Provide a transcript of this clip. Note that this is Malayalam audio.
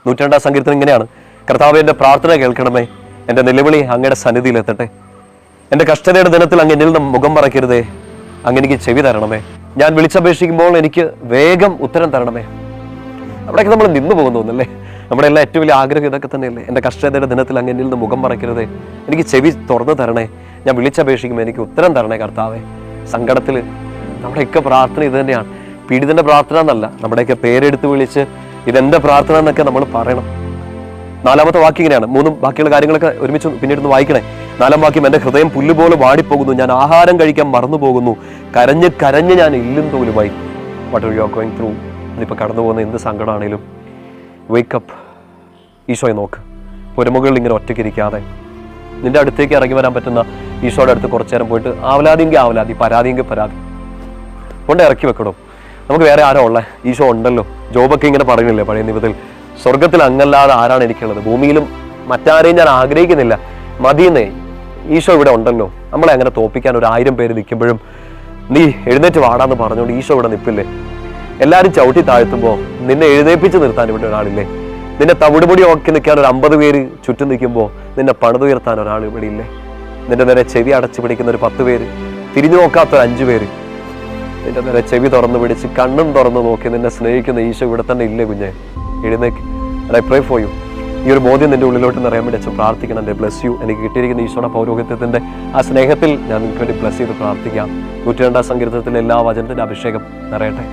102 സങ്കീർത്തനം ഇങ്ങനെയാണ്: കർത്താവേ, എൻ്റെ പ്രാർത്ഥന കേൾക്കണമേ, എൻ്റെ നിലവിളി അങ്ങയുടെ സന്നിധിയിൽ എത്തട്ടെ. എൻ്റെ കഷ്ടതയുടെ ദിനത്തിൽ അങ്ങ് എന്നിൽ നിന്ന് മുഖം മറയ്ക്കരുതേ. അങ്ങ് എനിക്ക് ചെവി തരണമേ. ഞാൻ വിളിച്ചപേക്ഷിക്കുമ്പോൾ എനിക്ക് വേഗം ഉത്തരം തരണമേ. അവിടേക്ക് നമ്മൾ നിന്നു പോകുന്നല്ലേ? നമ്മുടെ എല്ലാം ഏറ്റവും വലിയ ആഗ്രഹം ഇതൊക്കെ തന്നെയല്ലേ? എൻ്റെ കഷ്ടതയുടെ ദിനത്തിൽ അങ്ങ് എന്നിൽ നിന്ന് മുഖം മറയ്ക്കരുതേ, എനിക്ക് ചെവി തുറന്നു തരണേ, ഞാൻ വിളിച്ചപേക്ഷിക്കുമ്പോൾ എനിക്ക് ഉത്തരം തരണേ കർത്താവേ. സങ്കടത്തിൽ നമ്മുടെയൊക്കെ പ്രാർത്ഥന ഇത് തന്നെയാണ്. പീഡിതന്റെ പ്രാർത്ഥന എന്നല്ല, നമ്മുടെയൊക്കെ പേരെടുത്ത് വിളിച്ച് ഇതെന്റെ പ്രാർത്ഥന എന്നൊക്കെ നമ്മൾ പറയണം. 4-ാമത്തെ വാക്യം ഇങ്ങനെയാണ്. 3 ബാക്കിയുള്ള കാര്യങ്ങളൊക്കെ ഒരുമിച്ച് പിന്നീട് വായിക്കണേ. 4-ാം വാക്യം: എൻ്റെ ഹൃദയം പുല്ലുപോലെ വാടിപ്പോകുന്നു, ഞാൻ ആഹാരം കഴിക്കാൻ മറന്നു പോകുന്നു, കരഞ്ഞ് കരഞ്ഞ് ഞാൻ എല്ലും തോലുമായി. What are you are going through? അതിപ്പോൾ കടന്നു പോകുന്ന എന്ത് സങ്കടമാണേലും വേക്കപ്പ്, ഈശോയെ നോക്ക്. പുരമുകളിൽ ഇങ്ങനെ ഒറ്റയ്ക്കിരിക്കാതെ നിന്റെ അടുത്തേക്ക് ഇറങ്ങി വരാൻ പറ്റുന്ന ഈശോയുടെ അടുത്ത് കുറച്ചു നേരം പോയിട്ട് ആവലാതിയെങ്കിൽ ആവലാതി, പരാതിയെങ്കിൽ പരാതി കൊണ്ട് ഇറക്കി വെക്കണം. നമുക്ക് വേറെ ആരോ ഉള്ളത്? ഈശോ ഉണ്ടല്ലോ. ജോബൊക്കെ ഇങ്ങനെ പറയുന്നില്ലേ പഴയ നിയമത്തിൽ, സ്വർഗത്തിൽ അങ്ങല്ലാതെ ആരാണ് എനിക്കുള്ളത്, ഭൂമിയിലും മറ്റാരെയും ഞാൻ ആഗ്രഹിക്കുന്നില്ല, മതിയെന്നേ, ഈശോ ഇവിടെ ഉണ്ടല്ലോ. നമ്മളെ അങ്ങനെ തോപ്പിക്കാൻ 1000 പേര് നിൽക്കുമ്പോഴും നീ എഴുന്നേറ്റ് വാടാന്ന് പറഞ്ഞുകൊണ്ട് ഈശോ ഇവിടെ നിൽപ്പില്ലേ? എല്ലാവരും ചവിട്ടി താഴ്ത്തുമ്പോൾ നിന്നെ എഴുന്നേപ്പിച്ച് നിർത്താൻ ഇവിടെ ഒരാളില്ലേ? നിന്നെ തവിടുപൊടി ഓക്കി നിൽക്കാൻ 50 പേര് ചുറ്റും നിൽക്കുമ്പോൾ നിന്നെ പണിതുയർത്താൻ ഒരാൾ ഇവിടെ ഇല്ലേ? നിന്റെ നേരെ ചെവി അടച്ചു പിടിക്കുന്ന 10 പേര്, തിരിഞ്ഞു നോക്കാത്ത 5 പേര്, നിന്റെ നേരെ ചെവി തുറന്നു പിടിച്ച് കണ്ണും തുറന്നു നോക്കി നിന്നെ സ്നേഹിക്കുന്ന ഈശോ ഇവിടെ തന്നെ ഇല്ലേ കുഞ്ഞെ? എഴുന്നേക്ക്. I pray for you. ഈ ഒരു ബോധ്യം നിന്റെ ഉള്ളിലോട്ട് നിറയാൻ വേണ്ടി അച്ഛൻ പ്രാർത്ഥിക്കണം. എൻ്റെ ബ്ലസ് യു. എനിക്ക് കിട്ടിയിരിക്കുന്ന ഈശോയുടെ പൗരോഹിത്യത്തിൻ്റെ ആ സ്നേഹത്തിൽ ഞാൻ നിങ്ങൾക്ക് വേണ്ടി ബ്ലസ് ചെയ്ത് പ്രാർത്ഥിക്കാം. 102 സങ്കീർത്തനത്തിലെ എല്ലാ വചനത്തിൻ്റെ അഭിഷേകം നിറയട്ടെ.